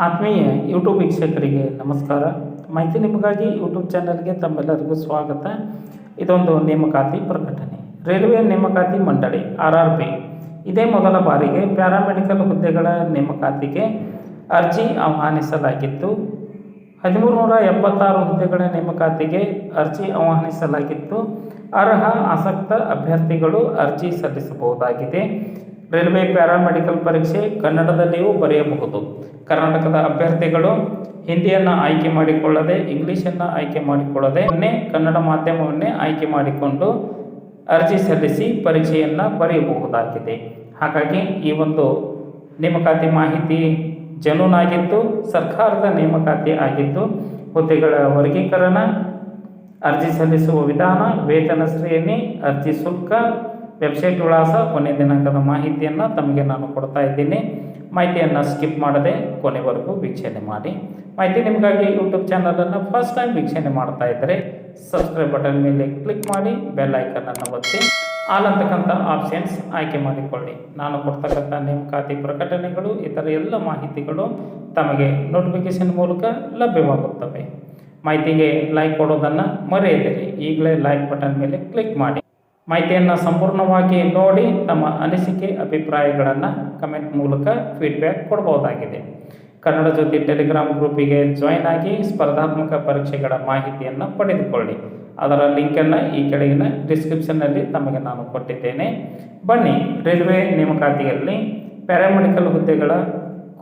ಆತ್ಮೀಯ ಯೂಟ್ಯೂಬ್ ವೀಕ್ಷಕರಿಗೆ ನಮಸ್ಕಾರ. ಮಾಹಿತಿ ನಿಮಗಾಗಿ ಯೂಟ್ಯೂಬ್ ಚಾನಲ್ಗೆ ತಮ್ಮೆಲ್ಲರಿಗೂ ಸ್ವಾಗತ. ಇದೊಂದು ನೇಮಕಾತಿ ಪ್ರಕಟಣೆ. ರೈಲ್ವೆ ನೇಮಕಾತಿ ಮಂಡಳಿ RRB ಇದೇ ಮೊದಲ ಬಾರಿಗೆ ಪ್ಯಾರಾಮೆಡಿಕಲ್ ಹುದ್ದೆಗಳ ನೇಮಕಾತಿಗೆ ಅರ್ಜಿ ಆಹ್ವಾನಿಸಲಾಗಿತ್ತು. 1376 ಹುದ್ದೆಗಳ ನೇಮಕಾತಿಗೆ ಅರ್ಜಿ ಆಹ್ವಾನಿಸಲಾಗಿತ್ತು. ಅರ್ಹ ಆಸಕ್ತ ಅಭ್ಯರ್ಥಿಗಳು ಅರ್ಜಿ ಸಲ್ಲಿಸಬಹುದಾಗಿದೆ. ರೈಲ್ವೆ ಪ್ಯಾರಾಮೆಡಿಕಲ್ ಪರೀಕ್ಷೆ ಕನ್ನಡದಲ್ಲಿಯೂ ಬರೆಯಬಹುದು. ಕರ್ನಾಟಕದ ಅಭ್ಯರ್ಥಿಗಳು ಹಿಂದಿಯನ್ನು ಆಯ್ಕೆ ಮಾಡಿಕೊಳ್ಳದೆ ಇಂಗ್ಲೀಷನ್ನು ಆಯ್ಕೆ ಮಾಡಿಕೊಳ್ಳದೆ ಕನ್ನಡ ಮಾಧ್ಯಮವನ್ನೇ ಆಯ್ಕೆ ಮಾಡಿಕೊಂಡು ಅರ್ಜಿ ಸಲ್ಲಿಸಿ ಪರೀಕ್ಷೆಯನ್ನು ಬರೆಯಬಹುದಾಗಿದೆ. ಹಾಗಾಗಿ ಈ ಒಂದು ನೇಮಕಾತಿ ಮಾಹಿತಿ ಜನುನಾಗಿದ್ದು ಸರ್ಕಾರದ ನೇಮಕಾತಿ ಆಗಿದ್ದು ಹುದ್ದೆಗಳ ವರ್ಗೀಕರಣ, ಅರ್ಜಿ ಸಲ್ಲಿಸುವ ವಿಧಾನ, ವೇತನ ಶ್ರೇಣಿ, ಅರ್ಜಿ ಶುಲ್ಕ, ವೆಬ್ಸೈಟ್ ವಿಳಾಸ, ಕೊನೆ ದಿನಾಂಕದ ಮಾಹಿತಿಯನ್ನು ತಮಗೆ ನಾನು ಕೊಡ್ತಾ ಇದ್ದೀನಿ. ಮಾಹಿತಿಯನ್ನು ಸ್ಕಿಪ್ ಮಾಡದೆ ಕೊನೆವರೆಗೂ ವೀಕ್ಷಣೆ ಮಾಡಿ. ಮಾಹಿತಿ ನಿಮಗಾಗಿ ಯೂಟ್ಯೂಬ್ ಚಾನಲನ್ನು ಫಸ್ಟ್ ಟೈಮ್ ವೀಕ್ಷಣೆ ಮಾಡ್ತಾ ಇದ್ದರೆ ಸಬ್ಸ್ಕ್ರೈಬ್ ಬಟನ್ ಮೇಲೆ ಕ್ಲಿಕ್ ಮಾಡಿ ಬೆಲ್ ಐಕನನ್ನು ಒತ್ತಿ ಆಲ್ ಅಂತಕ್ಕಂಥ ಆಪ್ಷನ್ಸ್ ಆಯ್ಕೆ ಮಾಡಿಕೊಳ್ಳಿ. ನಾನು ಕೊಡ್ತಕ್ಕಂಥ ನೇಮಕಾತಿ ಪ್ರಕಟಣೆಗಳು ಇತರ ಎಲ್ಲ ಮಾಹಿತಿಗಳು ತಮಗೆ ನೋಟಿಫಿಕೇಶನ್ ಮೂಲಕ ಲಭ್ಯವಾಗುತ್ತವೆ. ಮಾಹಿತಿಗೆ ಲೈಕ್ ಕೊಡೋದನ್ನು ಮರೆಯದಿರಿ. ಈಗಲೇ ಲೈಕ್ ಬಟನ್ ಮೇಲೆ ಕ್ಲಿಕ್ ಮಾಡಿ. ಮಾಹಿತಿಯನ್ನು ಸಂಪೂರ್ಣವಾಗಿ ನೋಡಿ ತಮ್ಮ ಅನಿಸಿಕೆ ಅಭಿಪ್ರಾಯಗಳನ್ನು ಕಮೆಂಟ್ ಮೂಲಕ ಫೀಡ್ಬ್ಯಾಕ್ ಕೊಡಬಹುದಾಗಿದೆ. ಕನ್ನಡ ಜ್ಯೋತಿ ಟೆಲಿಗ್ರಾಮ್ ಗ್ರೂಪಿಗೆ ಜಾಯ್ನ್ ಆಗಿ ಸ್ಪರ್ಧಾತ್ಮಕ ಪರೀಕ್ಷೆಗಳ ಮಾಹಿತಿಯನ್ನು ಪಡೆದುಕೊಳ್ಳಿ. ಅದರ ಲಿಂಕನ್ನು ಈ ಕೆಳಗಿನ ಡಿಸ್ಕ್ರಿಪ್ಷನ್ನಲ್ಲಿ ತಮಗೆ ನಾನು ಕೊಟ್ಟಿದ್ದೇನೆ. ಬನ್ನಿ ರೈಲ್ವೆ ನೇಮಕಾತಿಯಲ್ಲಿ ಪ್ಯಾರಾಮೆಡಿಕಲ್ ಹುದ್ದೆಗಳ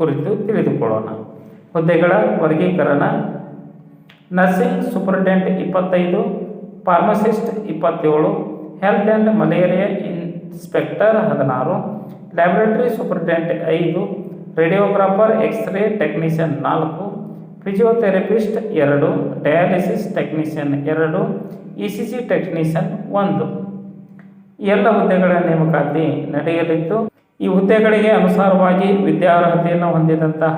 ಕುರಿತು ತಿಳಿದುಕೊಳ್ಳೋಣ. ಹುದ್ದೆಗಳ ವರ್ಗೀಕರಣ: nursing superintendent 25, pharmacist 27, health and malaria inspector 16, laboratory superintendent 5, radiographer x-ray technician 4, physiotherapist 2, dialysis technician 2, ECG technician 1. ಎಲ್ಲ ಹುದ್ದೆಗಳ ನೇಮಕಾತಿ ನಡೆಯಲಿದ್ದು ಈ ಹುದ್ದೆಗಳಿಗೆ ಅನುಸಾರವಾಗಿ ವಿದ್ಯಾರ್ಹತೆಯನ್ನು ಹೊಂದಿದಂತಹ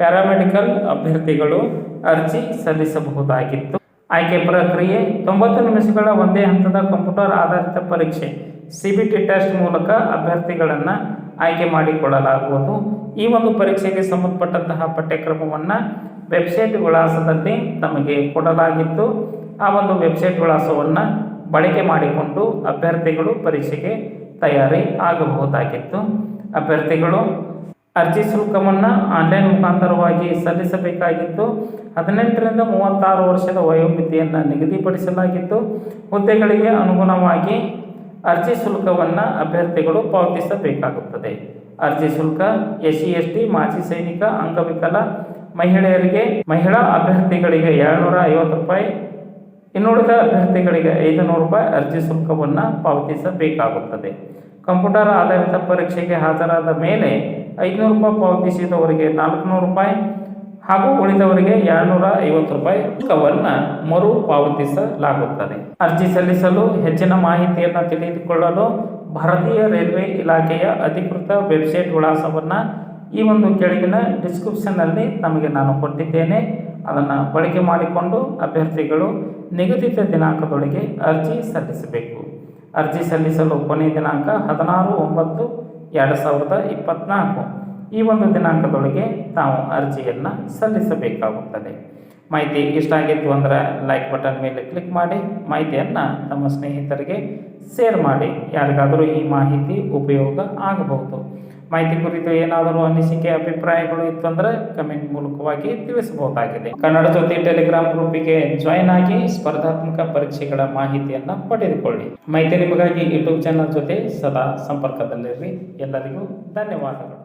ಪ್ಯಾರಾಮೆಡಿಕಲ್ ಅಭ್ಯರ್ಥಿಗಳು ಅರ್ಜಿ ಸಲ್ಲಿಸಬಹುದಾಗಿತ್ತು. ಆಯ್ಕೆ ಪ್ರಕ್ರಿಯೆ: 90 ನಿಮಿಷಗಳ ಒಂದೇ ಹಂತದ ಕಂಪ್ಯೂಟರ್ ಆಧಾರಿತ ಪರೀಕ್ಷೆ CBT ಟೆಸ್ಟ್ ಮೂಲಕ ಅಭ್ಯರ್ಥಿಗಳನ್ನು ಆಯ್ಕೆ ಮಾಡಿಕೊಳ್ಳಲಾಗುವುದು. ಈ ಒಂದು ಪರೀಕ್ಷೆಗೆ ಸಂಬಂಧಪಟ್ಟಂತಹ ಪಠ್ಯಕ್ರಮವನ್ನು ವೆಬ್ಸೈಟ್ ವಿಳಾಸದಲ್ಲಿ ತಮಗೆ ಕೊಡಲಾಗಿದ್ದು ಆ ಒಂದು ವೆಬ್ಸೈಟ್ ವಿಳಾಸವನ್ನು ಬಳಕೆ ಮಾಡಿಕೊಂಡು ಅಭ್ಯರ್ಥಿಗಳು ಪರೀಕ್ಷೆಗೆ ತಯಾರಿ ಆಗಬಹುದಾಗಿತ್ತು. ಅಭ್ಯರ್ಥಿಗಳು ಅರ್ಜಿ ಶುಲ್ಕವನ್ನು ಆನ್ಲೈನ್ ಮುಖಾಂತರವಾಗಿ ಸಲ್ಲಿಸಬೇಕಾಗಿತ್ತು. 18ರಿಂದ 36 ವರ್ಷದ ವಯೋಮಿತಿಯನ್ನು ನಿಗದಿಪಡಿಸಲಾಗಿದ್ದು ಹುದ್ದೆಗಳಿಗೆ ಅನುಗುಣವಾಗಿ ಅರ್ಜಿ ಶುಲ್ಕವನ್ನು ಅಭ್ಯರ್ಥಿಗಳು ಪಾವತಿಸಬೇಕಾಗುತ್ತದೆ. ಅರ್ಜಿ ಶುಲ್ಕ SC ST, ಮಾಜಿ ಸೈನಿಕ, ಅಂಗವಿಕಲ, ಮಹಿಳಾ ಅಭ್ಯರ್ಥಿಗಳಿಗೆ 750 ರೂಪಾಯಿ, ಇನ್ನುಳಿದ ಅಭ್ಯರ್ಥಿಗಳಿಗೆ 500 ರೂಪಾಯಿ ಅರ್ಜಿ ಶುಲ್ಕವನ್ನು ಪಾವತಿಸಬೇಕಾಗುತ್ತದೆ. ಕಂಪ್ಯೂಟರ್ ಆಧಾರಿತ ಪರೀಕ್ಷೆಗೆ ಹಾಜರಾದ ಮೇಲೆ 500 ರೂಪಾಯಿ ಪಾವತಿಸಿದವರಿಗೆ 400 ರೂಪಾಯಿ ಹಾಗೂ ಉಳಿದವರಿಗೆ 250 ರೂಪಾಯಿ ಶುಲ್ಕವನ್ನು ಮರು ಪಾವತಿಸಲಾಗುತ್ತದೆ. ಅರ್ಜಿ ಸಲ್ಲಿಸಲು ಹೆಚ್ಚಿನ ಮಾಹಿತಿಯನ್ನು ತಿಳಿದುಕೊಳ್ಳಲು ಭಾರತೀಯ ರೈಲ್ವೆ ಇಲಾಖೆಯ ಅಧಿಕೃತ ವೆಬ್ಸೈಟ್ ವಿಳಾಸವನ್ನು ಈ ಒಂದು ಕೆಳಗಿನ ಡಿಸ್ಕ್ರಿಪ್ಷನ್ನಲ್ಲಿ ನಮಗೆ ನಾನು ಕೊಟ್ಟಿದ್ದೇನೆ. ಅದನ್ನು ಬಳಕೆ ಮಾಡಿಕೊಂಡು ಅಭ್ಯರ್ಥಿಗಳು ನಿಗದಿತ ದಿನಾಂಕದೊಳಗೆ ಅರ್ಜಿ ಸಲ್ಲಿಸಬೇಕು. ಅರ್ಜಿ ಸಲ್ಲಿಸಲು ಕೊನೆಯ ದಿನಾಂಕ 16/9/2024. ಈ ಒಂದು ದಿನಾಂಕದೊಳಗೆ ತಾವು ಅರ್ಜಿಯನ್ನು ಸಲ್ಲಿಸಬೇಕಾಗುತ್ತದೆ. ಮಾಹಿತಿ ಇಷ್ಟ ಆಗಿತ್ತು ಅಂದರೆ ಲೈಕ್ ಬಟನ್ ಮೇಲೆ ಕ್ಲಿಕ್ ಮಾಡಿ ಮಾಹಿತಿಯನ್ನು ತಮ್ಮ ಸ್ನೇಹಿತರಿಗೆ ಶೇರ್ ಮಾಡಿ. ಯಾರಿಗಾದರೂ ಈ ಮಾಹಿತಿ ಉಪಯೋಗ ಆಗಬಹುದು. ಮಾಹಿತಿ ಕುರಿತು ಏನಾದರೂ ಅನಿಸಿಕೆ ಅಭಿಪ್ರಾಯಗಳು ಇತ್ತು ಅಂದರೆ ಕಮೆಂಟ್ ಮೂಲಕವಾಗಿ ತಿಳಿಸಬಹುದಾಗಿದೆ. ಕನ್ನಡ ಜ್ಯೋತಿ ಟೆಲಿಗ್ರಾಮ್ ಗ್ರೂಪಿಗೆ ಜಾಯ್ನ್ ಆಗಿ ಸ್ಪರ್ಧಾತ್ಮಕ ಪರೀಕ್ಷೆಗಳ ಮಾಹಿತಿಯನ್ನು ಪಡೆದುಕೊಳ್ಳಿ. ಮಾಹಿತಿ ನಿಮಗಾಗಿ ಯೂಟ್ಯೂಬ್ ಚಾನಲ್ ಜೊತೆ ಸದಾ ಸಂಪರ್ಕದಲ್ಲಿರ್ರಿ. ಎಲ್ಲರಿಗೂ ಧನ್ಯವಾದಗಳು.